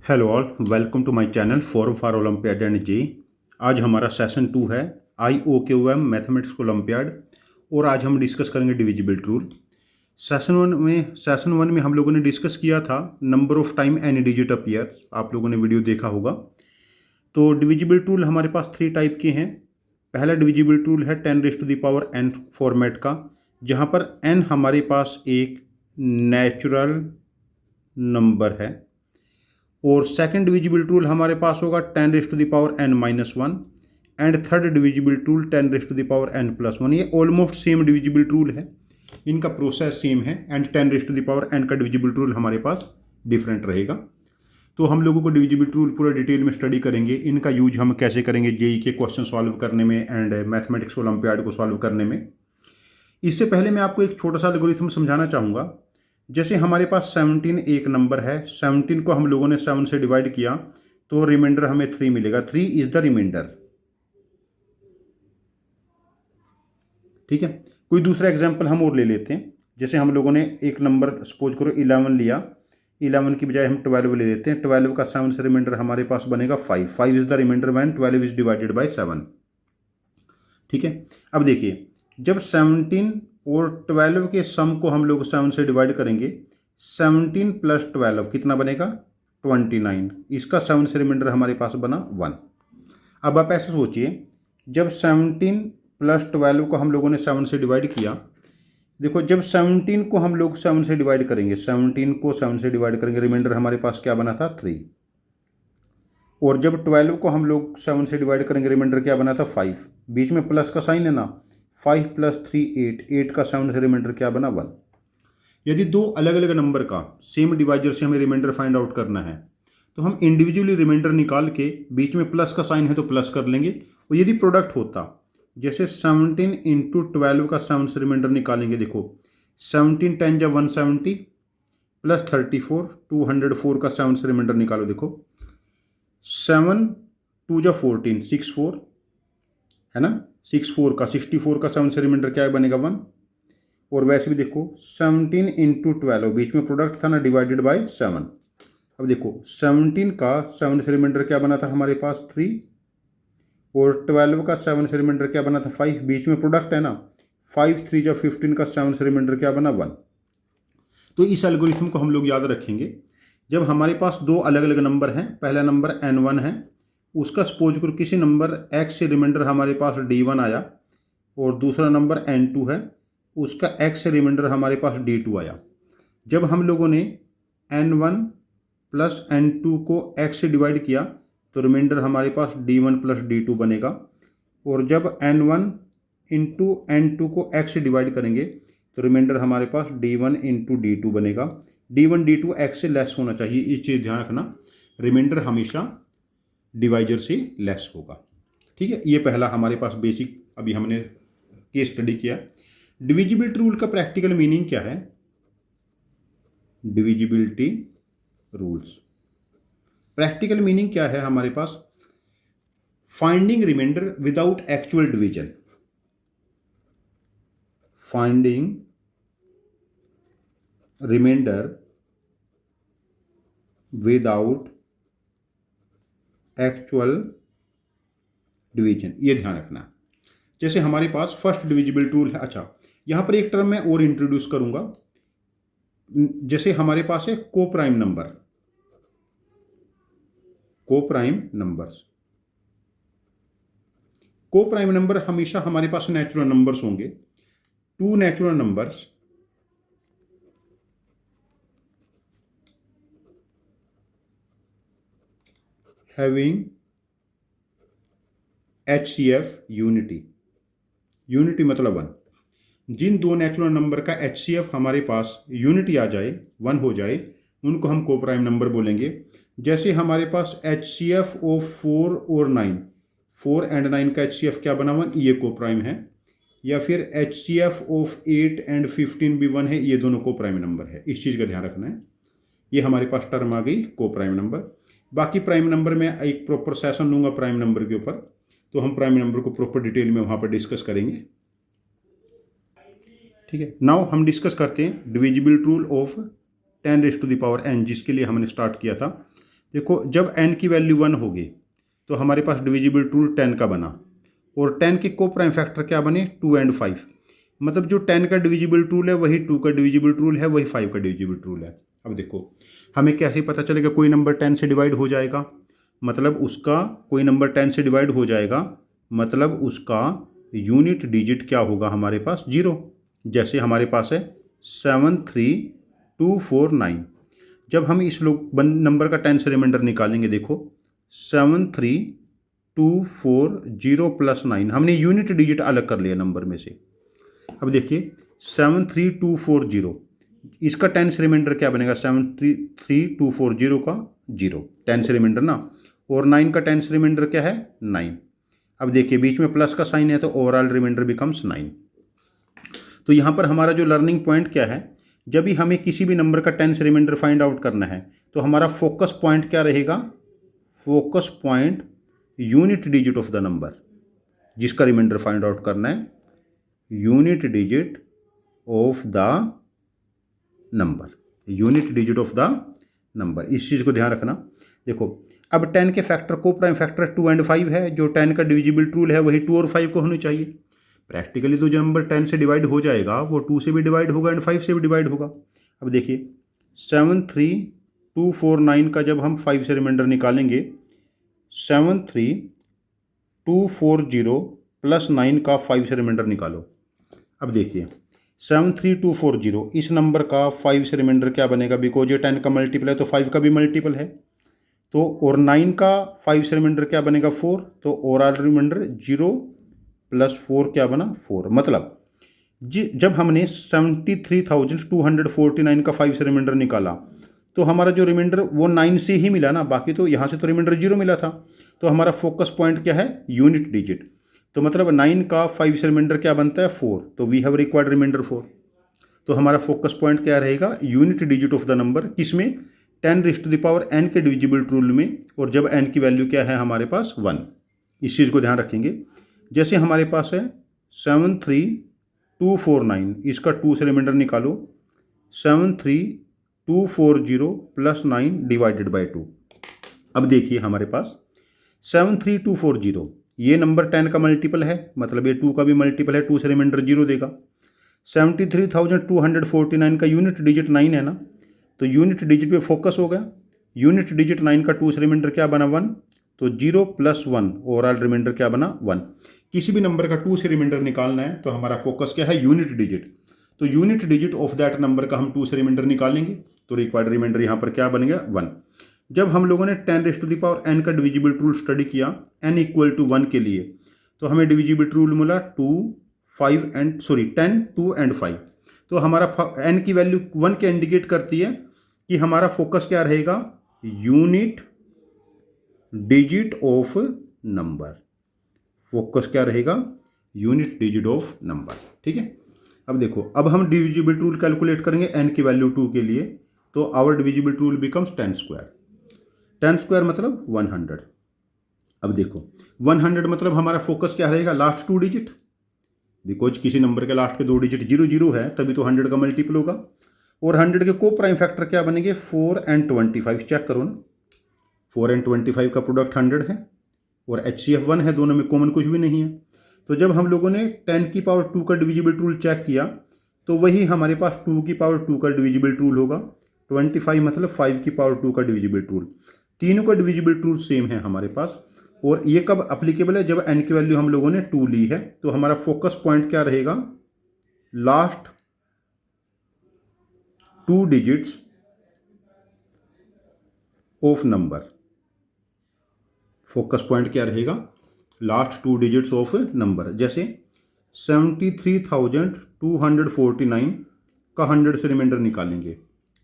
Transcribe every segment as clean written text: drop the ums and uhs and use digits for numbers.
Hello all, welcome to my channel forum for Olympiad and JEE. आज हमारा session 2 है IOQM mathematics olympiad और आज हम डिस्कस करेंगे डिविजिबिलिटी रूल। सेशन वन में हम लोगों ने डिस्कस किया था number of time any digit appears. आप लोगों ने वीडियो देखा होगा। तो डिविजिबिलिटी रूल हमारे पास 3 टाइप के हैं। पहला डिविजिबिलिटी रूल है 10⁻n फॉर्मेट का, जहाँ पर n हमारे पास एक नेचुरल नंबर है। और सेकंड डिविजिबिलिटी रूल हमारे पास होगा 10⁻n-1 and third divisibility rule 10⁻n+1। ये ऑलमोस्ट सेम डिविजिबिलिटी रूल है, इनका प्रोसेस सेम है एंड 10⁻n का डिविजिबिलिटी रूल हमारे पास डिफरेंट रहेगा। तो हम लोगों को डिविजिबिलिटी रूल पूरा डिटेल में स्टडी करेंगे, इनका यूज हम कैसे करेंगे जेई के क्वेश्चन सॉल्व करने में एंड मैथमेटिक्स ओलंपियाड को सॉल्व करने में। इससे पहले मैं आपको एक छोटा सा एल्गोरिथम समझाना चाहूँगा। जैसे हमारे पास 17 एक नंबर है, 17 को हम लोगों ने 7 से डिवाइड किया तो रिमाइंडर हमें 3 मिलेगा। 3 इज द रिमाइंडर। ठीक है, कोई दूसरा एग्जांपल हम और ले लेते हैं। जैसे हम लोगों ने एक नंबर सपोज करो 11 लिया, 11 की बजाय हम 12 ले लेते हैं। 12 का 7 से रिमाइंडर हमारे पास बनेगा 5। 5 is the remainder when 12 is divided by 7। ठीक है, अब देखिए जब 17 और 12 के सम को हम लोग 7 से डिवाइड करेंगे, 17 + 12 कितना बनेगा 29। इसका 7 से रिमाइंडर हमारे पास बना 1। अब आप ऐसे सोचिए, जब 17 + 12 को हम लोगों ने 7 से डिवाइड किया, देखो जब 17 को हम लोग 7 से डिवाइड करेंगे, 17 को 7 से डिवाइड करेंगे, रिमाइंडर हमारे पास क्या बना था 3। और जब 12 को हम लोग 7 से डिवाइड करेंगे, रिमाइंडर क्या बना था 5। बीच में प्लस का साइन है ना, 5 + 3 8, 8 का 7 से रिमाइंडर क्या बना 1। यदि दो अलग अलग नंबर का सेम डिवाइजर से हमें रिमाइंडर फाइंड आउट करना है तो हम इंडिविजुअली रिमाइंडर निकाल के बीच में प्लस का साइन है तो प्लस कर लेंगे। और यदि प्रोडक्ट होता, जैसे 17 × 12 का 7 से रिमाइंडर निकालेंगे, देखो 17 10 × 170 + 34 204 का 7 से रिमाइंडर निकालो। देखो 7 2 × 14 64 है ना, 64 का 7 से रिमाइंडर क्या बनेगा 1। और वैसे भी देखो 17 × 12 बीच में प्रोडक्ट था ना, डिवाइडेड बाय 7। अब देखो 17 का 7 से रिमाइंडर क्या बना था हमारे पास 3 और 12 का 7 से रिमाइंडर क्या बना था 5। बीच में प्रोडक्ट है ना, 5 3 × 15 का 7 से रिमाइंडर क्या बना 1। तो इस एल्गोरिथम को हम लोग याद रखेंगे। जब हमारे पास दो अलग अलग नंबर हैं, पहला नंबर n1 है, उसका सपोज करो किसी नंबर x से रिमाइंडर हमारे पास d1 आया, और दूसरा नंबर n2 है, उसका x से रिमाइंडर हमारे पास d2 आया। जब हम लोगों ने n1 + n2 को x से डिवाइड किया तो रिमाइंडर हमारे पास d1 + d2 बनेगा। और जब n1 × n2 को x से डिवाइड करेंगे तो रिमाइंडर हमारे पास d1 × d2 बनेगा। d1 d2 x से लेस होना चाहिए, इस चीज़ ध्यान रखना, रिमाइंडर हमेशा डिवाइजर से लेस होगा। ठीक है, ये पहला हमारे पास बेसिक अभी हमने केस स्टडी किया। डिविजिबिलिटी रूल का प्रैक्टिकल मीनिंग क्या है? डिविजिबिलिटी रूल्स प्रैक्टिकल मीनिंग क्या है हमारे पास? Finding remainder without actual division. Finding remainder without actual division, ये ध्यान रखना। जैसे हमारे पास फर्स्ट डिविजिबिलिटी रूल है। अच्छा, यहां पर एक टर्म मैं और इंट्रोड्यूस करूंगा। जैसे हमारे पास है coprime number. Coprime numbers, coprime number हमेशा हमारे पास नेचुरल नंबर्स होंगे। Two natural numbers having HCF unity. Unity मतलब 1। जिन दो नेचुरल नंबर का HCF हमारे पास यूनिटी आ जाए, 1 हो जाए, उनको हम कोप्राइम नंबर बोलेंगे। जैसे हमारे पास HCF ऑफ 4 और 9, 4 और 9 का HCF क्या बना 1, ये कोप्राइम है। या फिर HCF ऑफ 8 और 15 भी 1 है, ये दोनों कोप्राइम नंबर है। इस चीज़ का ध्यान रखना है। ये हमारे पास टर्म आ गई कोप्राइम नंबर। बाकी प्राइम नंबर में एक प्रॉपर सेशन दूंगा प्राइम नंबर के ऊपर, तो हम प्राइम नंबर को प्रॉपर डिटेल में वहाँ पर डिस्कस करेंगे। ठीक है, नाउ हम डिस्कस करते हैं डिविजिबिलिटी रूल ऑफ 10⁻n, जिसके लिए हमने स्टार्ट किया था। देखो जब n की वैल्यू 1 होगी तो हमारे पास डिविजिबल टूल 10 का बना, और 10 के को प्राइम फैक्टर क्या बने 2 एंड 5। मतलब जो 10 का डिविजिबल टूल है वही 2 का डिविजिबल टूल है, वही 5 का डिविजिबल टूल है। अब देखो हमें कैसे पता चलेगा कोई नंबर 10 से डिवाइड हो जाएगा, मतलब उसका कोई नंबर 10 से डिवाइड हो जाएगा, मतलब उसका यूनिट डिजिट क्या होगा हमारे पास 0। जैसे हमारे पास है 73249। जब हम इस लोग नंबर का 10 से रिमाइंडर निकालेंगे, देखो 73240 प्लस 9, हमने यूनिट डिजिट अलग कर लिया नंबर में से। अब देखिए 73240, इसका 10 से रिमाइंडर क्या बनेगा 73240 का 0, 10 से रिमाइंडर ना, और 9 का 10 से रिमाइंडर क्या है 9। अब देखिए बीच में प्लस का साइन है तो ओवरऑल रिमाइंडर बिकम्स 9। तो यहाँ पर हमारा जो लर्निंग पॉइंट क्या है, जब भी हमें किसी भी नंबर का 10 से रिमाइंडर फाइंड आउट करना है तो हमारा फोकस पॉइंट क्या रहेगा, focus point unit digit of the number, जिसका रिमाइंडर फाइंड आउट करना है unit digit of the number, unit digit of the number. इस चीज़ को ध्यान रखना। देखो अब 10 के फैक्टर को प्राइम फैक्टर 2 एंड 5 है, जो 10 का डिविजिबल टूल है वही 2 और 5 को होनी चाहिए। प्रैक्टिकली तो जो नंबर 10 से डिवाइड हो जाएगा वो 2 से भी डिवाइड होगा एंड 5 से भी डिवाइड होगा। अब देखिए 73249 का जब हम 5 से रिमाइंडर निकालेंगे, 73240 प्लस 9 का 5 से रिमाइंडर निकालो। अब देखिए 73240 इस नंबर का 5 से रिमाइंडर क्या बनेगा, बिकॉज ये 10 का मल्टीपल है तो 5 का भी मल्टीपल है, तो और 9 का 5 से रिमाइंडर क्या बनेगा 4, तो ओवरऑल रिमाइंडर 0 प्लस 4 क्या बना 4। मतलब जब हमने 73,249 का 5 से रिमाइंडर निकाला तो हमारा जो रिमाइंडर वो 9 से ही मिला ना, बाकी तो यहाँ से तो रिमाइंडर 0 मिला था। तो हमारा फोकस पॉइंट क्या है यूनिट डिजिट, तो मतलब 9 का 5 से रिमाइंडर क्या बनता है 4, तो वी हैव रिक्वायर्ड रिमाइंडर 4। तो हमारा फोकस पॉइंट क्या रहेगा unit digit of the number, किसमें 10⁻n के डिविजिबल टूल में, और जब n की वैल्यू क्या है हमारे पास 1। इस चीज़ को ध्यान रखेंगे। जैसे हमारे पास है 73249, इसका 2 से रिमाइंडर निकालो, 73240 प्लस 9 डिवाइडेड बाई 2। अब देखिए हमारे पास 73240 ये नंबर 10 का मल्टीपल है, मतलब ये 2 का भी मल्टीपल है, 2 से रिमाइंडर 0 देगा। 73,249 का यूनिट डिजिट 9 है ना, तो यूनिट डिजिट पे फोकस हो गया। यूनिट डिजिट 9 का 2 से रिमाइंडर क्या बना 1, तो 0 प्लस 1 ओवरऑल रिमाइंडर क्या बना 1। किसी भी नंबर का 2 से रिमाइंडर निकालना है तो हमारा फोकस क्या है यूनिट डिजिट, तो unit digit of that number का हम 2 से रिमाइंडर निकालेंगे, तो रिक्वायर्ड रिमाइंडर यहाँ पर क्या बनेगा 1। जब हम लोगों ने 10⁻n का डिविजिबल रूल स्टडी किया n इक्वल टू 1 के लिए, तो हमें डिविजिबल रूल मिला 10, 2 एंड 5। तो हमारा n की वैल्यू 1 के इंडिकेट करती है कि हमारा फोकस क्या रहेगा unit digit of number, focus क्या रहेगा यूनिट डिजिट ऑफ नंबर। ठीक है, अब देखो अब हम डिविजिबल रूल कैलकुलेट करेंगे n की वैल्यू 2 के लिए, तो our divisible rule becomes 10 square. 10 square मतलब 100। अब देखो 100 मतलब हमारा फोकस क्या रहेगा लास्ट 2 डिजिट, बिकॉज किसी नंबर के लास्ट के 2 डिजिट 0 है तभी तो 100 का मल्टीपल होगा। और 100 के को प्राइम फैक्टर क्या बनेंगे 4 एंड 25, चेक करो ना, 4 एंड 25 का प्रोडक्ट 100 है और HCF 1 है, दोनों में कॉमन कुछ भी नहीं है। तो जब हम लोगों ने 10 की पावर 2 का डिविजिबल रूल चेक किया तो वही हमारे पास 2 की पावर 2 का डिविजिबल रूल होगा, 25 मतलब 5 की पावर 2 का डिविजिबल रूल। तीनों का डिविजिबल रूल सेम है हमारे पास, और ये कब अप्लीकेबल है जब n की वैल्यू हम लोगों ने 2 ली है। तो हमारा फोकस पॉइंट क्या रहेगा last 2 digits of number, focus point क्या रहेगा लास्ट 2 डिजिट्स ऑफ नंबर। जैसे 73,249 का 100 से रिमाइंडर निकालेंगे,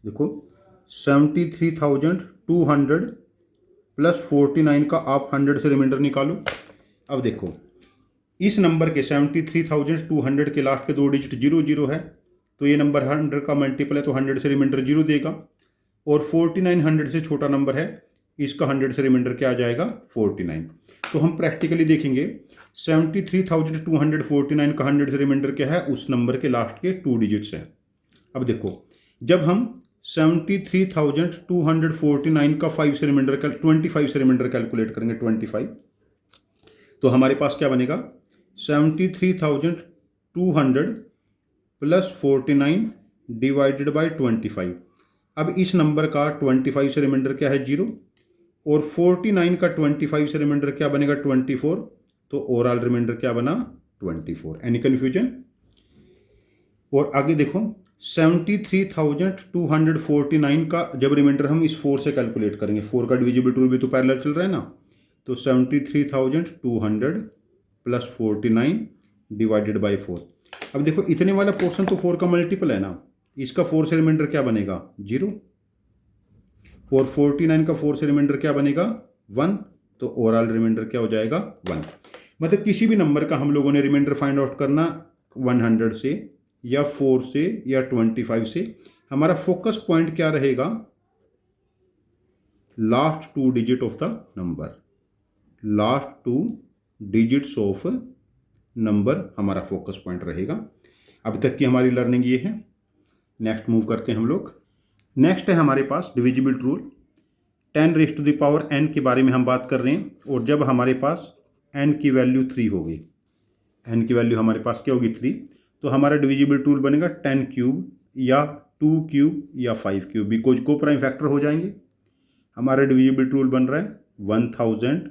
देखो 73,200 प्लस 49 का आप 100 से रिमाइंडर निकालो। अब देखो इस नंबर के 73,200 के लास्ट के 2 डिजिट 00 है, तो ये नंबर 100 का मल्टीपल है तो 100 से रिमाइंडर 0 देगा, और 49 100 से छोटा नंबर है, इसका 100 से रिमाइंडर क्या आ जाएगा 49। तो हम प्रैक्टिकली देखेंगे 73,249 का 100 से रिमाइंडर क्या है उस नंबर के लास्ट के 2 डिजिट्स है। अब देखो जब हम 73,249 का 5 से रिमाइंडर 25 से रिमाइंडर कैलकुलेट करेंगे 25, तो हमारे पास क्या बनेगा 73,200 प्लस 49 डिवाइडेड बाई 25। अब इस नंबर का 25 से रिमाइंडर क्या है 0 और 49 का 25 से रिमाइंडर क्या बनेगा 24, तो ओवरऑल रिमाइंडर क्या बना 24। Any confusion? और आगे देखो 73,249 का जब रिमाइंडर हम इस 4 से कैलकुलेट करेंगे, 4 का डिविजिबल टूल भी तो पैरेलल चल रहा है ना, तो 73,200 प्लस 49 डिवाइडेड बाई 4। अब देखो इतने वाला पोर्शन तो 4 का मल्टीपल है ना, इसका 4 से रिमाइंडर क्या बनेगा 0 और 49 का 4 से रिमाइंडर क्या बनेगा 1, तो ओवरऑल रिमाइंडर क्या हो जाएगा 1। मतलब किसी भी नंबर का हम लोगों ने रिमाइंडर फाइंड आउट करना 100 से या 4 से या 25 से, हमारा फोकस पॉइंट क्या रहेगा last 2 digit of the number, last 2 digits of number हमारा फोकस पॉइंट रहेगा। अभी तक की हमारी लर्निंग ये है। नेक्स्ट मूव करते हैं हम लोग। नेक्स्ट है हमारे पास divisible rule. 10 raise to the power n के बारे में हम बात कर रहे हैं, और जब हमारे पास n की वैल्यू 3 होगी, n की वैल्यू हमारे पास क्या होगी 3, तो हमारा डिविजिबल टूल बनेगा 10 क्यूब या 2 क्यूब या 5 क्यूब, बिकॉज को प्राइम फैक्टर हो जाएंगे। हमारा डिविजिबल टूल बन रहा है 1000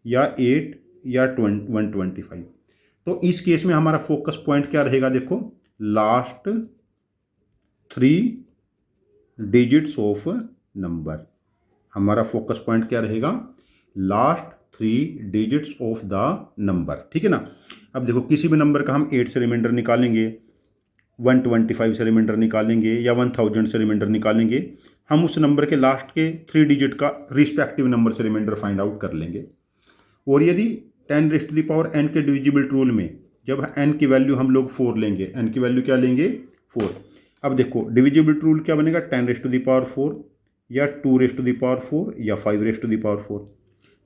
या 8 या 125। तो इस केस में हमारा फोकस पॉइंट क्या रहेगा, देखो लास्ट 3 डिजिट्स ऑफ नंबर, हमारा फोकस पॉइंट क्या रहेगा last 3 digits of the number, ठीक है ना। अब देखो किसी भी नंबर का हम 8 से रिमाइंडर निकालेंगे, 125 से रिमाइंडर निकालेंगे या 1000 से रिमाइंडर निकालेंगे, हम उस नंबर के लास्ट के 3 डिजिट का रिस्पेक्टिव नंबर से रिमाइंडर फाइंड आउट कर लेंगे। और यदि 10 raise to the power n के डिविजिबल रूल में जब n की वैल्यू हम लोग 4 लेंगे, n की वैल्यू क्या लेंगे 4। अब देखो डिविजिबल रूल क्या बनेगा 10 रेज़ टू द पावर 4 या 2 रेज़ टू द पावर 4 या 5 रेज़ टू द पावर 4।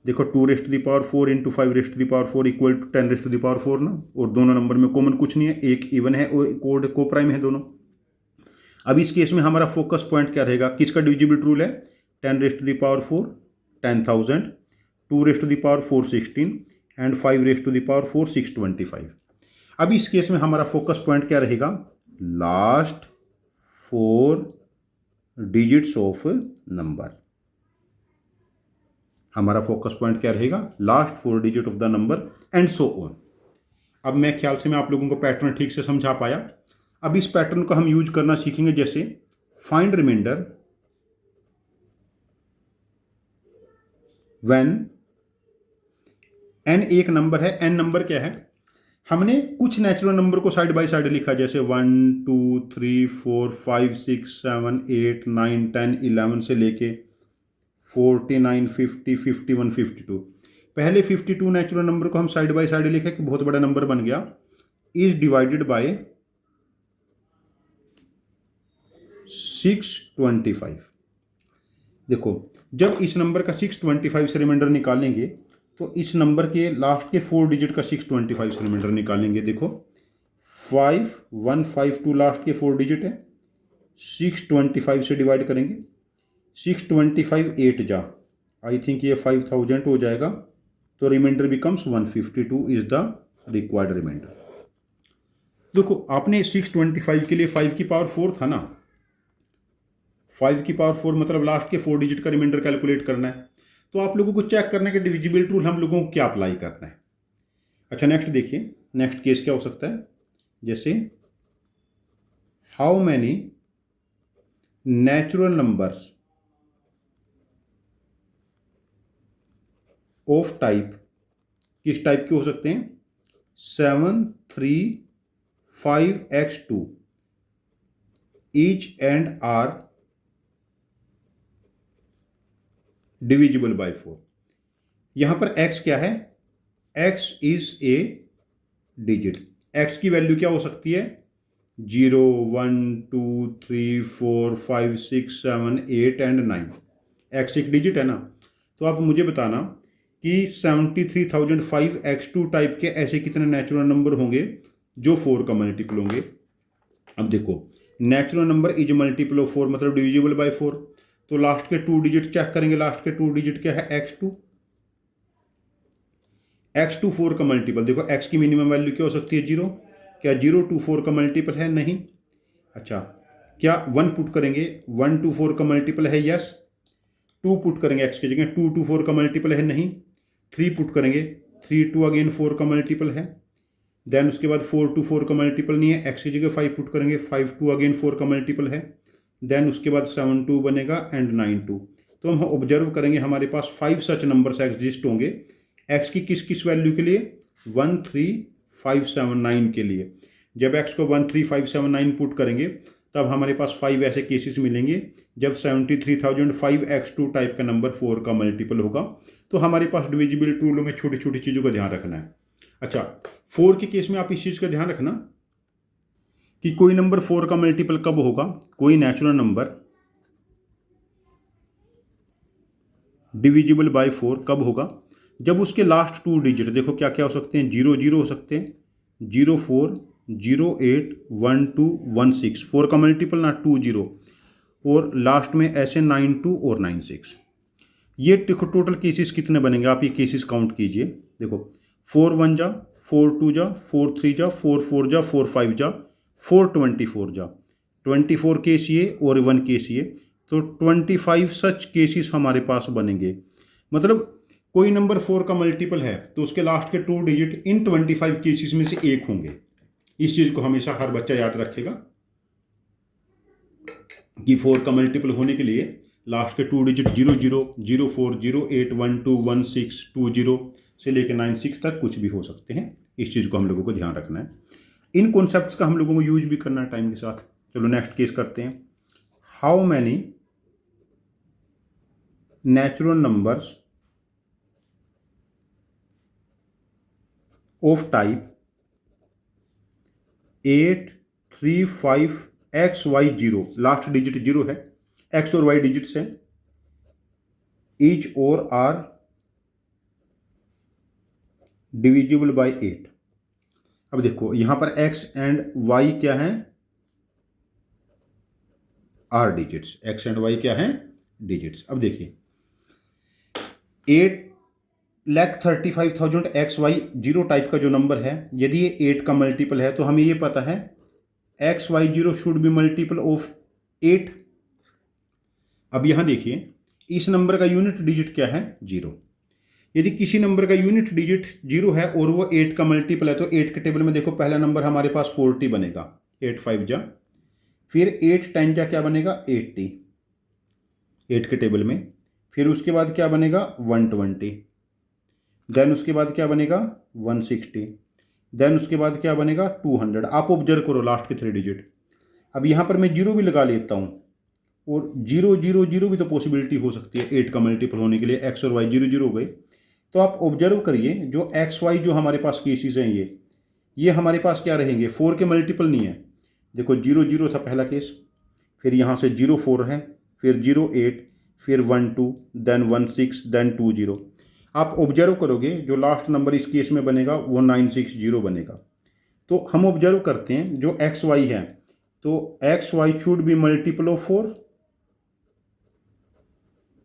देखो 2 raise to the power 4 into 5 raise to the power 4 equal to 10 raise to the power 4 ना, और दोनों नंबर में कॉमन कुछ नहीं है, एक इवन है और कोड को प्राइम है दोनों। अब इस केस में हमारा फोकस पॉइंट क्या रहेगा, किसका डिविजिबल रूल है 10 raise to the power 4 10,000, 2 raise to the power 4 16 and 5 raise to the power 4 625। अब इस केस में हमारा फोकस पॉइंट क्या रहेगा लास्ट 4 डिजिट्स ऑफ नंबर, हमारा फोकस पॉइंट क्या रहेगा last 4 digit of the number and so on. अब मैं ख्याल से मैं आप लोगों को पैटर्न ठीक से समझा पाया। अब इस पैटर्न को हम यूज करना सीखेंगे, जैसे फाइंड रिमाइंडर व्हेन n एक नंबर है, n नंबर क्या है, हमने कुछ नेचुरल नंबर को साइड बाय साइड लिखा, जैसे 1 2 3 4 5 6 7 8 9 10 11 से लेके 49 50 51 52। पहले 52 नेचुरल नंबर को हम साइड बाय साइड लिखे कि बहुत बड़ा नंबर बन गया, इज डिवाइडेड बाय 625। देखो जब इस नंबर का 625 से रिमाइंडर निकालेंगे तो इस नंबर के लास्ट के 4 डिजिट का 625 से रिमाइंडर निकालेंगे। देखो 5152 लास्ट के 4 डिजिट है, 625 से डिवाइड करेंगे, 625 8 जा, आई थिंक ये 5000 हो जाएगा, तो remainder becomes 152 is the required remainder. देखो आपने 625 के लिए 5 की पावर 4 था ना, 5 की पावर 4 मतलब लास्ट के 4 डिजिट का रिमाइंडर कैलकुलेट करना है, तो आप लोगों को चेक करना है कि डिविजिबल रूल हम लोगों को क्या अप्लाई करना है। अच्छा नेक्स्ट देखिए, नेक्स्ट केस क्या हो सकता है, जैसे how many natural numbers of type, किस टाइप के हो सकते हैं 7 3 5x2 each and are divisible by 4। यहां पर x क्या है, x is a digit, x की वैल्यू क्या हो सकती है 0 1 2 3 4 5 6 7 8 एंड 9, x एक डिजिट है ना। तो आप मुझे बताना कि 73,005x2 टाइप के ऐसे कितने नेचुरल नंबर होंगे जो 4 का मल्टीपल होंगे। अब देखो natural number is multiple of 4 मतलब डिविजिबल बाय 4। तो लास्ट के 2 डिजिट चेक करेंगे, लास्ट के 2 डिजिट क्या है x2। x2 4 का मल्टीपल, देखो x की मिनिमम वैल्यू क्या हो सकती है 0। क्या 0 2 4 का मल्टीपल है? नहीं। अच्छा, क्या 1 पुट करेंगे? 1 2 4 का मल्टीपल है? यस। 2 पुट करेंगे x की जगह, 2 2 4 का मल्टीपल है? नहीं। 3 पुट करेंगे, 3 2 अगेन 4 का मल्टीपल है। देन उसके बाद 4 2 4 का मल्टीपल नहीं है, x की जगह 5 पुट करेंगे, 5 2 अगेन 4 का मल्टीपल है। देन उसके बाद 7 2 बनेगा एंड 9 2। तो हम ऑब्जर्व करेंगे हमारे पास 5 सच नंबर्स एग्जिस्ट होंगे x की किस किस वैल्यू के लिए? 1 3 5 7 9 के लिए। जब x को 1 3 5 7 9 पुट करेंगे तब हमारे पास 5 ऐसे केसेस मिलेंगे जब 73,005x2 टाइप का नंबर 4 का मल्टीपल होगा। तो हमारे पास डिविजिबिलिटी रूल में छोटी छोटी चीज़ों का ध्यान रखना है। अच्छा, 4 के केस में आप इस चीज़ का ध्यान रखना कि कोई नंबर 4 का मल्टीपल कब होगा, कोई नेचुरल नंबर डिविजिबल बाय 4 कब होगा? जब उसके लास्ट 2 डिजिट, देखो क्या क्या हो सकते हैं, 0 0 हो सकते हैं, 0 4 0 8 1 2 1 6, 4 का मल्टीपल ना 2 0, और लास्ट में ऐसे 9 2 और 9 6। ये देखो टोटल केसेस कितने बनेंगे, आप ये केसेस काउंट कीजिए। देखो 4 1 जा, 4 2 जा, 4 3 जा, 4 4 जा, 4 5 जा, 4 24 जा, 24 केस ये और 1 केस ये, तो 25 सच केसेस हमारे पास बनेंगे। मतलब कोई नंबर 4 का मल्टीपल है तो उसके लास्ट के 2 डिजिट इन 25 केसेस में से एक होंगे। इस चीज़ को हमेशा हर बच्चा याद रखेगा कि 4 का मल्टीपल होने के लिए लास्ट के 2 डिजिट 0 0 0 4 0 8 1 2 1 6 2 0 से लेकर 9 6 तक कुछ भी हो सकते हैं। इस चीज़ को हम लोगों को ध्यान रखना है। इन कॉन्सेप्ट्स का हम लोगों को यूज भी करना है टाइम के साथ। चलो नेक्स्ट केस करते हैं। How many natural numbers of type 8 3 5 x y 0, last digit 0 है, x और y डिजिट्स हैं, ईच और आर डिविजिबल बाय 8। अब देखो यहां पर x एंड y क्या है? Are digits. x and y क्या है? डिजिट्स। अब देखिए 8,35,000 XY 0 टाइप का जो नंबर है, यदि ये 8 का मल्टीपल है तो हमें ये पता है XY 0 should be multiple of 8। अब यहां देखिए इस नंबर का यूनिट डिजिट क्या है? 0। यदि किसी नंबर का यूनिट डिजिट 0 है और वो 8 का मल्टीपल है तो 8 के टेबल में देखो पहला नंबर हमारे पास 40 बनेगा, 8 5 जा, फिर 8 10 जा क्या बनेगा? 80 8 के टेबल में। फिर उसके बाद क्या बनेगा? 120। देन उसके बाद क्या बनेगा? 160। देन उसके बाद क्या बनेगा? 200। आप ऑब्जर्व करो लास्ट के 3 डिजिट। अब यहाँ पर मैं 0 भी लगा लेता हूँ और 0 0 0 भी तो पॉसिबिलिटी हो सकती है 8 का मल्टीपल होने के लिए। x और y 0 0 हो गए। तो आप ऑब्जर्व करिए जो एक्स वाई जो हमारे पास केसेस हैं ये हमारे पास क्या रहेंगे? 4 के मल्टीपल नहीं है। देखो 0 0 था पहला केस, फिर यहाँ से 0 4 है, फिर 0 8, फिर 1 2, देन 1 6, देन 2 0। आप ऑब्जर्व करोगे जो लास्ट नंबर इस केस में बनेगा वो 960 बनेगा। तो हम ऑब्जर्व करते हैं जो एक्स वाई है, तो x why should be multiple of 4,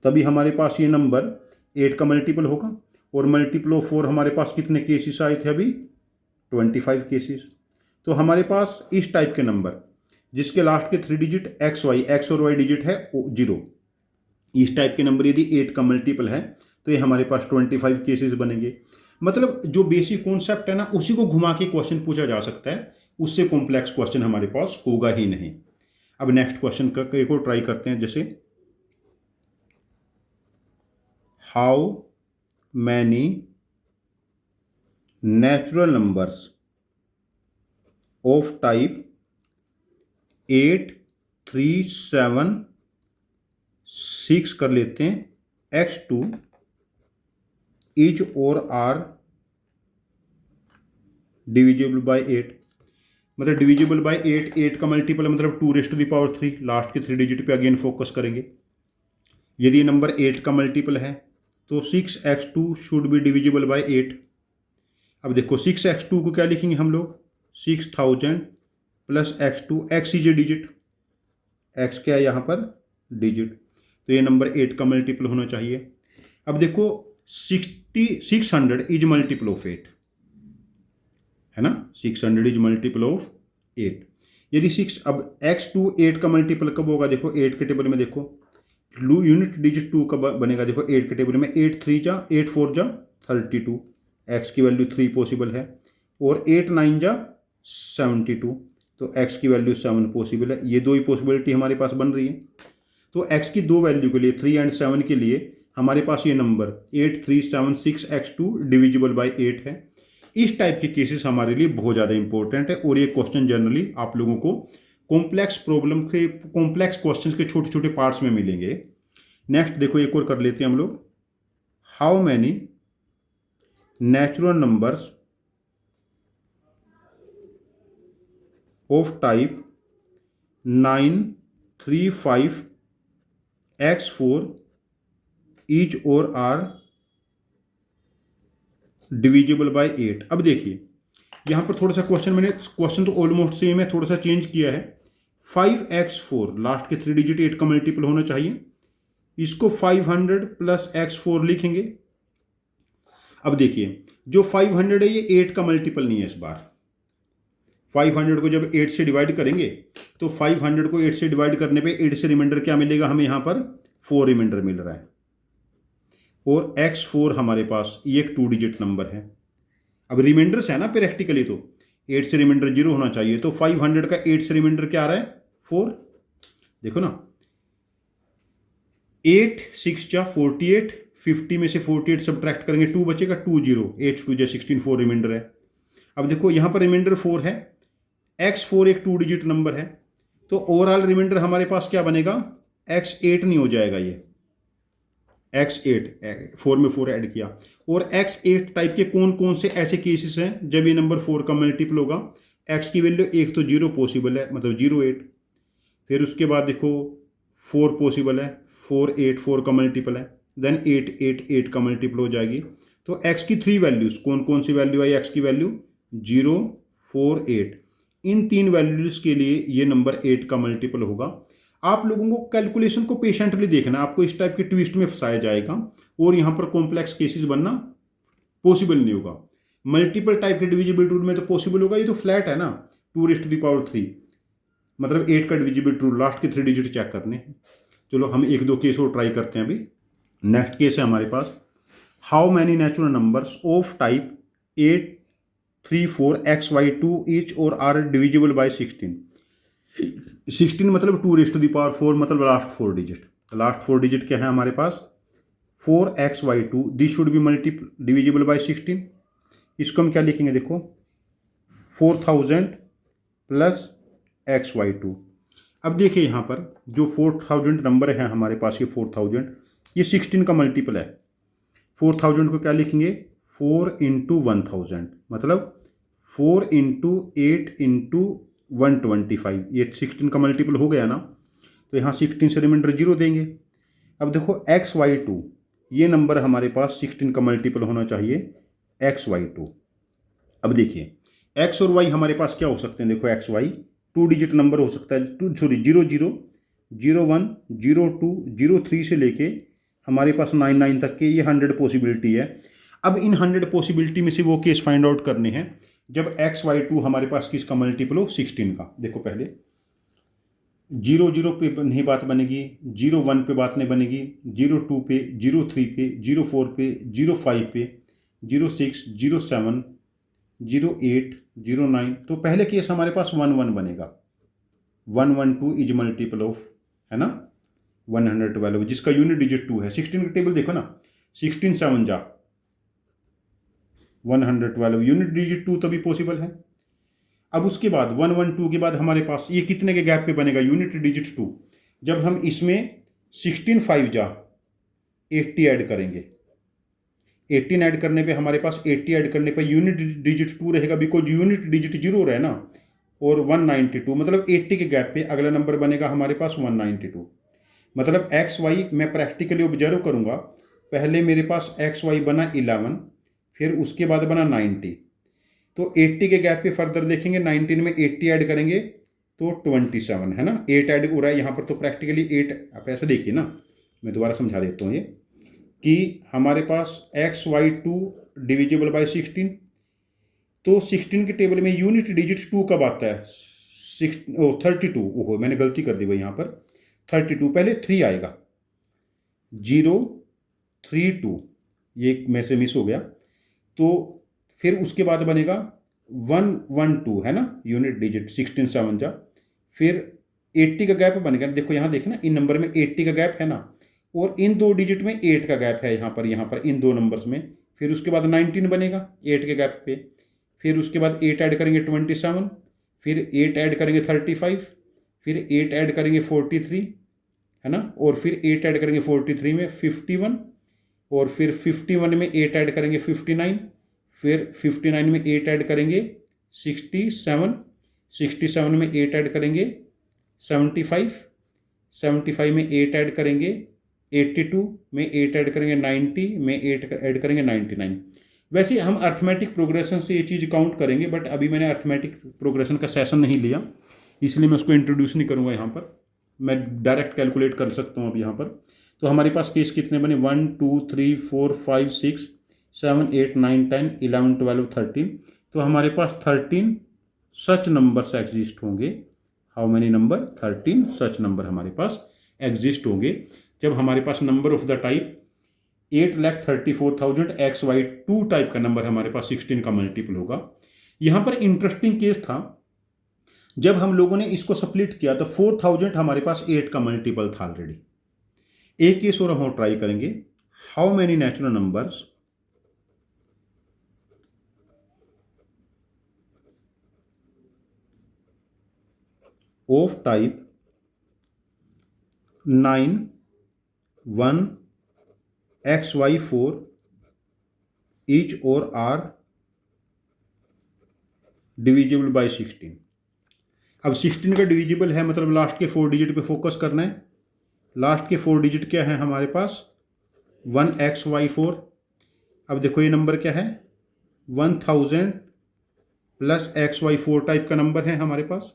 तभी हमारे पास ये नंबर 8 का मल्टीपल होगा। और मल्टीपल ऑफ 4 हमारे पास कितने केसेस आए थे अभी? 25 केसेस। तो हमारे पास इस टाइप के नंबर जिसके लास्ट के 3 डिजिट एक्स और वाई डिजिट है 0, इस टाइप के नंबर यदि 8 का मल्टीपल है तो ये हमारे पास 25 केसेस बनेंगे। मतलब जो बेसिक कॉन्सेप्ट है ना उसी को घुमा के क्वेश्चन पूछा जा सकता है, उससे कॉम्प्लेक्स क्वेश्चन हमारे पास होगा ही नहीं। अब नेक्स्ट क्वेश्चन का एक और ट्राई करते हैं, जैसे how many natural numbers of type 8 3 7 6 कर लेते हैं x2 इज और आर डिविजिबल बाय 8। मतलब डिविजिबल बाय 8, 8 का मल्टीपल है मतलब 2⁻3, लास्ट के 3 डिजिट पे अगेन फोकस करेंगे। यदि नंबर 8 का मल्टीपल है तो 6x2 should be divisible by 8। अब देखो 6x2 को क्या लिखेंगे हम लोग? 6000 plus x2, x is a digit x क्या है यहाँ पर, डिजिट, तो ये नंबर 8 का मल्टीपल होना चाहिए। अब देखो 600 इज मल्टीपल ऑफ 8 है ना, 600 इज मल्टीपल ऑफ 8। यदि 6, अब x टू 8 का मल्टीपल कब होगा, देखो 8 के टेबल में देखो यूनिट डिजिट 2 कब बनेगा, देखो 8 के टेबल में 8 3 जा 8 4 जा 32, x की वैल्यू 3 पॉसिबल है, और 8 9 जा 72, तो x की वैल्यू 7 पॉसिबल है। ये दो ही पॉसिबिलिटी हमारे पास बन रही है। तो x की दो वैल्यू के लिए 3 एंड 7 के लिए हमारे पास ये नंबर 8376x2 डिविजिबल बाय 8 है। इस टाइप के केसेस हमारे लिए बहुत ज़्यादा इंपॉर्टेंट है, और ये क्वेश्चन जनरली आप लोगों को कॉम्प्लेक्स प्रॉब्लम के, कॉम्प्लेक्स क्वेश्चंस के छोटे छोटे पार्ट्स में मिलेंगे। नेक्स्ट देखो एक और कर लेते हैं हम लोग। How many natural numbers of type 9 3 5 x4 each और आर डिविजिबल बाय 8। अब देखिए यहाँ पर थोड़ा सा क्वेश्चन तो ऑलमोस्ट सेम है, थोड़ा सा चेंज किया है। 5x4 लास्ट के 3 डिजिट 8 का मल्टीपल होना चाहिए, इसको 500 प्लस x4 लिखेंगे। अब देखिए जो 500 है ये 8 का मल्टीपल नहीं है इस बार। 500 को जब 8 से डिवाइड करेंगे तो 500 को 8 से डिवाइड करने पे 8 से रिमाइंडर क्या मिलेगा हमें, यहाँ पर 4 रिमाइंडर मिल रहा है, और x4 हमारे पास ये एक 2 डिजिट नंबर है। अब रिमाइंडर्स है ना प्रैक्टिकली, तो 8 से रिमाइंडर 0 होना चाहिए, तो 500 का 8 से रिमाइंडर क्या आ रहा है, 4। देखो ना 8 6 जा 48, 50 में से 48 सब्ट्रैक्ट करेंगे 2 बचेगा, 2 0, 8 2 जा 16, 4 रिमाइंडर है। अब देखो यहाँ पर रिमाइंडर 4 है, x4 एक 2 डिजिट नंबर है, तो ओवरऑल रिमाइंडर हमारे पास क्या बनेगा, x8 नहीं हो जाएगा, ये x8 4 में 4 ऐड किया। और x8 टाइप के कौन कौन से ऐसे केसेस हैं जब ये नंबर 4 का मल्टीपल होगा, x की वैल्यू एक तो 0 पॉसिबल है, मतलब 0 8, फिर उसके बाद देखो 4 पॉसिबल है, 4 8 4 का मल्टीपल है, देन 8 8 8 का मल्टीपल हो जाएगी। तो x की 3 वैल्यूज कौन कौन सी वैल्यू आई, x की वैल्यू 0 4 8, इन 3 वैल्यूज के लिए ये नंबर 8 का मल्टीपल होगा। आप लोगों को कैलकुलेशन को पेशेंटली देखना, आपको इस टाइप के ट्विस्ट में फंसाया जाएगा और यहाँ पर कॉम्प्लेक्स केसेस बनना पॉसिबल नहीं होगा। मल्टीपल टाइप के डिविजिबल रूल में तो पॉसिबल होगा, ये तो फ्लैट है ना, 2⁻3, मतलब 8 का डिविजिबल रूल, लास्ट के 3 डिजिट चेक करने हैं। चलो हम एक दो केस और ट्राई करते हैं अभी। नेक्स्ट केस है हमारे पास, how many natural numbers of type 8 3 4 xy2 each और आर डिविजिबल बाय 16। 16 मतलब 2⁴ मतलब लास्ट 4 डिजिट। लास्ट 4 डिजिट क्या है हमारे पास, 4xy2, this should be divisible by 16। इसको हम क्या लिखेंगे, देखो 4000 प्लस xy2। अब देखिए यहाँ पर जो 4000 नंबर है हमारे पास, ये 4000 ये 16 का मल्टीपल है। 4000 को क्या लिखेंगे, 4 × 1000, मतलब 4 × 8 × 125, ये 16 का मल्टीपल हो गया ना, तो यहाँ 16 से रिमाइंडर 0 देंगे। अब देखो xy2, ये नंबर हमारे पास 16 का मल्टीपल होना चाहिए xy2। अब देखिए x और y हमारे पास क्या हो सकते हैं, देखो xy 2 डिजिट नंबर हो सकता है, 0 0 0 1 0 2 0 3 से लेके हमारे पास 99 तक के, ये 100 पॉसिबिलिटी है। अब इन 100 पॉसिबिलिटी में से वो केस फाइंड आउट करने हैं जब xy2 हमारे पास किसका मल्टीपल हो, 16 का। देखो पहले 0 0 पे नहीं बात बनेगी, 0 1 पे बात नहीं बनेगी, 0 2 पे, 0 3 पे, 0 4 पे, 0 5 पे, 0 6 0 7 0 8 0 9, तो पहले केस हमारे पास 1 1 बनेगा। 112 इज मल्टीपल ऑफ, है ना, 112, जिसका यूनिट डिजिट 2 है। 16 का टेबल देखो ना, 16 7 जा 112, यूनिट डिजिट 2 तभी पॉसिबल है। अब उसके बाद 112 के बाद हमारे पास ये कितने के गैप पे बनेगा, यूनिट डिजिट 2। जब हम इसमें 16 5 जा 80 ऐड करेंगे, 18 ऐड करने पे हमारे पास 80 ऐड करने पे यूनिट डिजिट 2 रहेगा, बिकॉज यूनिट डिजिट 0 रहे ना, और 192, मतलब 80 के गैप पे अगला नंबर बनेगा हमारे पास 192। मतलब एक्स वाई मैं प्रैक्टिकली ऑब्जर्व करूँगा, पहले मेरे पास एक्स वाई बना 11, फिर उसके बाद बना 90, तो 80 के गैप पे फर्दर देखेंगे, 19 में 80 ऐड करेंगे तो 27 है ना। 8 ऐड हो रहा है यहाँ पर, तो प्रैक्टिकली 8। आप ऐसे देखिए ना, मैं दोबारा समझा देता हूँ ये कि हमारे पास XY2 डिविजिबल बाय 16, तो 16 के टेबल में यूनिट डिजिट 2 कब आता है? 32। ओहो, मैंने गलती कर दी भाई, यहाँ पर 32 पहले 3 आएगा, 0 3 2, ये मेरे से मिस हो गया। तो फिर उसके बाद बनेगा 1 1 2 है ना, यूनिट डिजिट 16 7 जा, फिर 80 का गैप बनेगा। देखो यहाँ देखना, इन नंबर में 80 का गैप है ना, और इन दो डिजिट में 8 का गैप है यहाँ पर इन दो नंबर्स में। फिर उसके बाद 19 बनेगा 8 के गैप पे। फिर उसके बाद 8 ऐड करेंगे 27, फिर 8 ऐड करेंगे 35, फिर 8 ऐड करेंगे 43 है ना, और फिर 8 ऐड करेंगे 43 में 51, और फिर 51 में 8 ऐड करेंगे 59, फिर 59 में 8 ऐड करेंगे 67, 67 में 8 ऐड करेंगे 75, 75 में 8 ऐड करेंगे 82, में 8 ऐड करेंगे 90, में 8 ऐड करेंगे 99। वैसे हम अर्थमेटिक प्रोग्रेशन से ये चीज़ काउंट करेंगे, बट अभी मैंने अर्थमेटिक प्रोग्रेशन का सेशन नहीं लिया, इसलिए मैं उसको इंट्रोड्यूस नहीं करूँगा यहाँ पर। मैं डायरेक्ट कैलकुलेट कर सकता हूँ अब यहाँ पर। तो हमारे पास केस कितने बने? 1 2 3 4 5 6 7 8 9 10 11 12 13। तो हमारे पास 13 सच नंबर्स एग्जिस्ट होंगे। How many number? 13 such number हमारे पास एग्जिस्ट होंगे जब हमारे पास number of the type 8,34,000 XY2 type का नंबर हमारे पास 16 का मल्टीपल होगा। यहाँ पर इंटरेस्टिंग केस था, जब हम लोगों ने इसको स्प्लिट किया तो 4,000 हमारे पास 8 का मल्टीपल था ऑलरेडी। एक केस और हम ट्राई करेंगे। How many natural numbers of type 9 1 XY4 each और आर डिविजिबल बाय 16। अब 16 का डिविजिबल है, मतलब लास्ट के 4 डिजिट पे फोकस करना है। लास्ट के 4 डिजिट क्या है हमारे पास? 1 XY4। अब देखो ये नंबर क्या है? 1000 प्लस XY4 टाइप का नंबर है हमारे पास।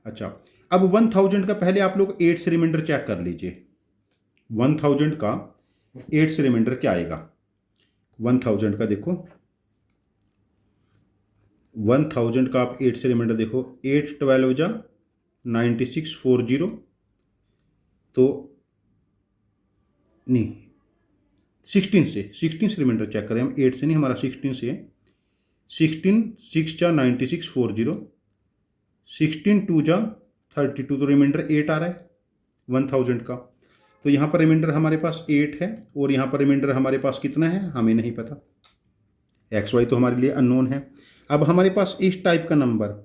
अच्छा, अब 1000 का पहले आप लोग 8 से रिमाइंडर चेक कर लीजिए। 1000 का 8 से रिमाइंडर क्या आएगा? 1000 का देखो, 1000 का आप 8 से रिमाइंडर देखो, 8 12 जा 96 40, तो नहीं 16 से रिमाइंडर चेक करें हम, 8 से नहीं, हमारा 16 से है। 16 6 जा 96 40, 16 2 जा 32, तो रिमाइंडर 8 आ रहा है 1000 का। तो यहाँ पर रिमाइंडर हमारे पास 8 है, और यहाँ पर रिमाइंडर हमारे पास कितना है हमें नहीं पता, XY तो हमारे लिए अननोन है। अब हमारे पास इस टाइप का नंबर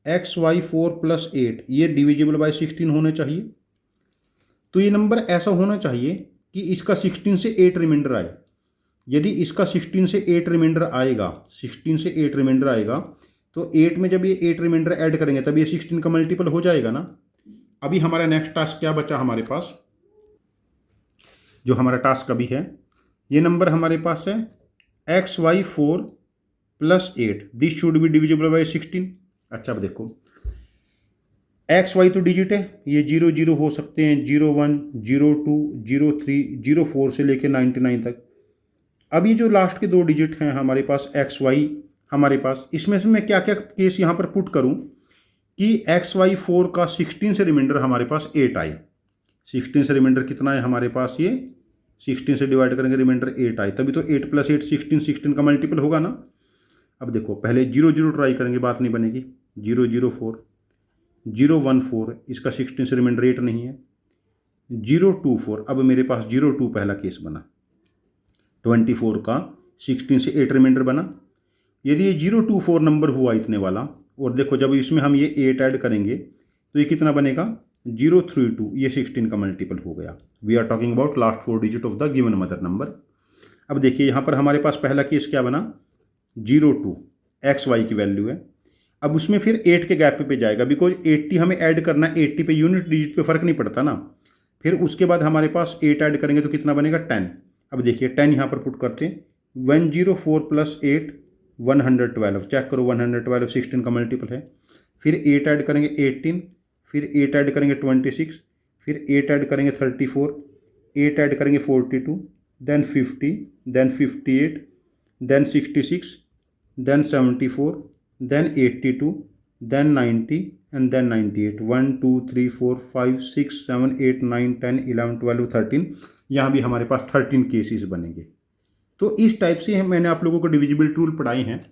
XY4 + 8 ये डिविजिबल बाय 16 होने चाहिए। तो ये नंबर ऐसा होना चाहिए कि इसका 16 से 8 रिमाइंडर आए। यदि इसका 16 से 8 रिमाइंडर आएगा, 16 से 8 रिमाइंडर आएगा, तो 8 में जब ये 8 रिमाइंडर ऐड करेंगे तब ये 16 का मल्टीपल हो जाएगा ना। अभी हमारा नेक्स्ट टास्क क्या बचा हमारे पास? जो हमारा टास्क अभी है, ये नंबर हमारे पास है XY4 + 8, this should be divisible by 16। अच्छा, अब देखो XY तो डिजिट है, ये 0 0 हो सकते हैं, 0 1 0 2 0 3 0 4 से लेकर 99 तक। अब ये जो लास्ट के 2 डिजिट हैं हमारे पास XY हमारे पास, इसमें से मैं क्या क्या केस यहाँ पर पुट करूँ कि XY4 का 16 से रिमाइंडर हमारे पास 8 आए। 16 से रिमाइंडर कितना है हमारे पास? ये 16 से डिवाइड करेंगे रिमाइंडर 8 आए, तभी तो 8 + 8 16, 16 का मल्टीपल होगा ना। अब देखो पहले 0 0 ट्राई करेंगे, बात नहीं बनेगी। 0 0 4 0 1 4, इसका 16 से रिमाइंडर 8 नहीं है। 0 2 4, अब मेरे पास 0 2 पहला केस बना, 24 का 16 से 8 रिमाइंडर बना। यदि ये 0 2 4 नंबर हुआ इतने वाला, और देखो जब इसमें हम ये 8 ऐड करेंगे तो ये कितना बनेगा? 0 3 2, ये 16 का मल्टीपल हो गया। We are talking about last 4 digit of the given mother number. अब देखिए यहाँ पर हमारे पास पहला केस क्या बना? 0 2 XY की वैल्यू है। अब उसमें फिर 8 के गैप पे जाएगा, बिकॉज 80 हमें ऐड करना है, 80 पे यूनिट डिजिट पे फ़र्क नहीं पड़ता ना। फिर उसके बाद हमारे पास 8 ऐड करेंगे तो कितना बनेगा? 10। अब देखिए 10 यहाँ पर पुट करते हैं, 104 + 8 112, चेक करो 112 16 का मल्टीपल है। फिर 8 ऐड करेंगे 18, फिर 8 ऐड करेंगे 26, फिर 8 ऐड करेंगे 34, 8 ऐड करेंगे 42, then 50, then 58, then 66, then 74, then 82, then 90 and then 98। 1 2 3 4 5 6 7 8 9 10 11 12 13। यहाँ भी हमारे पास 13 केसेस बनेंगे। तो इस टाइप से मैंने आप लोगों को डिविजिबल रूल पढ़ाई हैं।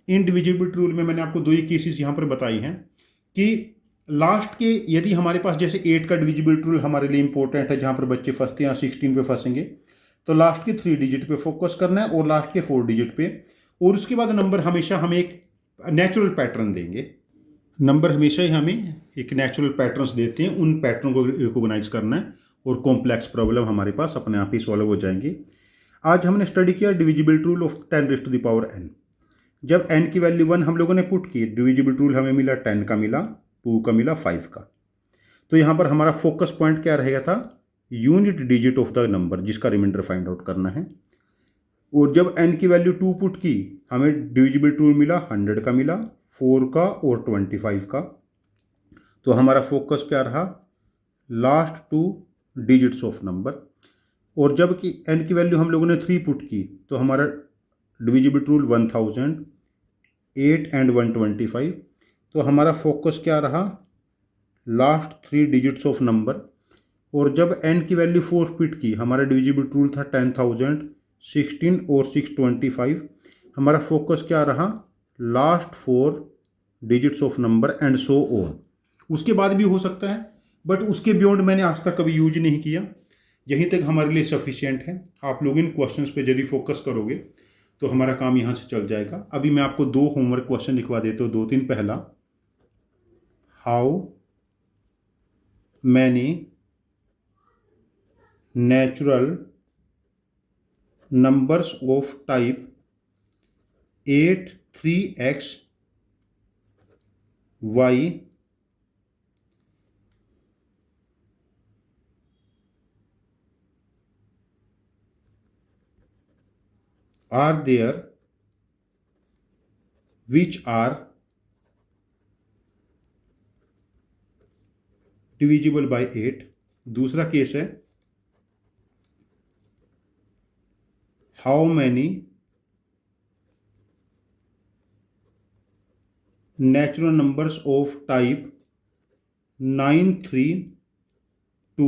इन डिविजिबल रूल में मैंने आपको 2 ही केसेस यहाँ पर बताई हैं कि लास्ट के यदि हमारे पास जैसे 8 का डिविजिबल रूल हमारे लिए इंपॉर्टेंट है, जहाँ पर बच्चे फंसते हैं 16 पे फंसेंगे, तो लास्ट के 3 डिजिट पे फोकस करना है और लास्ट के 4 डिजिट पे। और उसके बाद नंबर हमेशा हमें एक नेचुरल पैटर्न देंगे। नंबर हमेशा ही हमें एक नेचुरल पैटर्न्स देते हैं, उन पैटर्न को रिकॉग्नाइज करना है और कॉम्प्लेक्स प्रॉब्लम हमारे पास अपने आप ही सॉल्व हो जाएंगे। आज हमने स्टडी किया डिविजिबल रूल ऑफ 10⁻n। जब n की वैल्यू 1 हम लोगों ने पुट की, डिविजिबल रूल हमें मिला 10 का मिला, 2 का मिला, 5 का। तो यहाँ पर हमारा फोकस पॉइंट क्या रहेगा था, unit digit of the number जिसका रिमाइंडर फाइंड आउट करना है। और जब n की वैल्यू 2 पुट की, हमें डिविजिबल रूल मिला 100 का मिला, 4 का और 25 का। तो हमारा फोकस क्या रहा, लास्ट 2 डिजिट्स ऑफ नंबर। और जब कि n की वैल्यू हम लोगों ने 3 पुट की, तो हमारा डिविजिबल रूल 1000, 8 एंड 125। तो हमारा फोकस क्या रहा, लास्ट 3 डिजिट्स ऑफ नंबर। और जब n की वैल्यू 4 पुट की, हमारा डिविजिबल रूल था 10,000, 16 और 625। हमारा फोकस क्या रहा, last 4 digits of number and so on. उसके बाद भी हो सकता है, बट उसके बियॉन्ड मैंने आज तक कभी यूज नहीं किया। यहीं तक हमारे लिए सफिशिएंट है। आप लोग इन क्वेश्चंस पे यदि फोकस करोगे तो हमारा काम यहाँ से चल जाएगा। अभी मैं आपको 2 होमवर्क क्वेश्चन लिखवा देता हूँ, 2-3। पहला, how many natural numbers of type 8 3x y are there which are divisible by 8। दूसरा केस है, how many natural numbers of type 9 3 2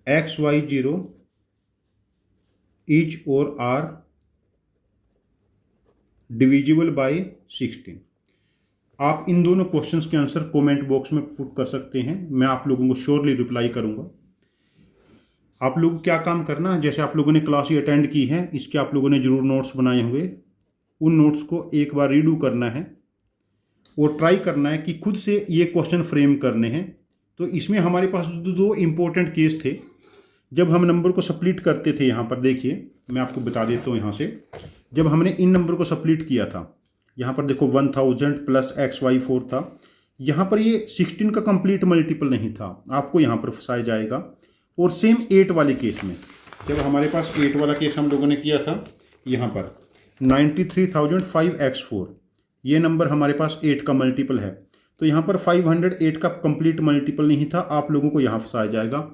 x y 0 each और आर डिविजिबल बाय 16। आप इन दोनों क्वेश्चंस के आंसर कमेंट बॉक्स में put कर सकते हैं, मैं आप लोगों को श्योरली रिप्लाई करूंगा। आप लोग क्या काम करना है, जैसे आप लोगों ने क्लास ही अटेंड की है, इसके आप लोगों ने जरूर नोट्स बनाए होंगे। उन नोट्स को एक बार रीडू करना है और ट्राई करना है कि खुद से ये क्वेश्चन फ्रेम करने हैं। तो इसमें हमारे पास 2 इम्पोर्टेंट केस थे। जब हम नंबर को स्प्लिट करते थे, यहाँ पर देखिए मैं आपको बता देता हूँ। यहाँ से जब हमने इन नंबर को स्प्लिट किया था, यहाँ पर देखो 1000 प्लस XY4 था। यहाँ पर ये 16 का कंप्लीट मल्टीपल नहीं था, आपको यहाँ पर फंसाया जाएगा। और सेम 8 वाले केस में, जब हमारे पास 8 वाला केस हम लोगों ने किया था, यहाँ पर 93,500x4 ये नंबर हमारे पास 8 का मल्टीपल है। तो यहाँ पर 508 का कंप्लीट मल्टीपल नहीं था, आप लोगों को यहाँ फंसाया जाएगा।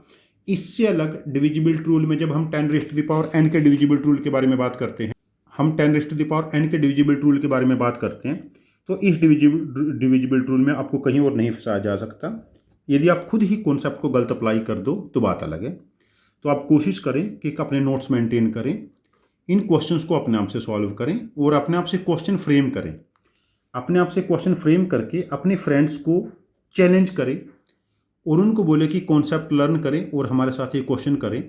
इससे अलग डिविजिबल रूल में जब हम 10⁻n के डिविजिबल रूल के बारे में बात करते हैं, हम 10⁻n के डिविजिबल रूल के बारे में बात करते हैं, तो इस डिविजिबल रूल में आपको कहीं और नहीं फंसाया जा सकता। यदि आप खुद ही कॉन्सेप्ट को गलत अप्लाई कर दो तो बात अलग है। तो आप कोशिश करें कि अपने नोट्स मेंटेन करें, इन क्वेश्चंस को अपने आप से सॉल्व करें और अपने आप से क्वेश्चन फ्रेम करें। अपने आप से क्वेश्चन फ्रेम करके अपने फ्रेंड्स को चैलेंज करें और उनको बोले कि कॉन्सेप्ट लर्न करें और हमारे साथ ये क्वेश्चन करें।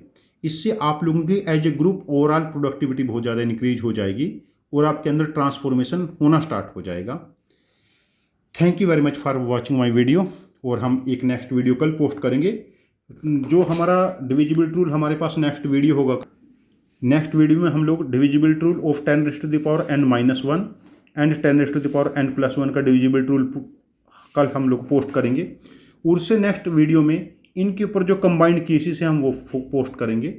इससे आप लोगों की as a group overall productivity बहुत ज़्यादा इंक्रीज हो जाएगी और आपके अंदर ट्रांसफॉर्मेशन होना स्टार्ट हो जाएगा। Thank you very much for watching my video. और हम एक नेक्स्ट वीडियो कल पोस्ट करेंगे। जो हमारा डिविजिबल रूल हमारे पास नेक्स्ट वीडियो होगा, नेक्स्ट वीडियो में हम लोग divisible rule of 10⁻n-1 and 10⁻n+1 का डिविजिबल रूल कल हम लोग पोस्ट करेंगे। उससे नेक्स्ट वीडियो में इनके ऊपर जो कंबाइंड केसेस हैं हम वो पोस्ट करेंगे।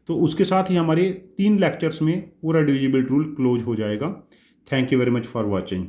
तो उसके साथ ही हमारे 3 लेक्चर्स में पूरा डिविजिबल रूल क्लोज हो जाएगा। Thank you very much for watching.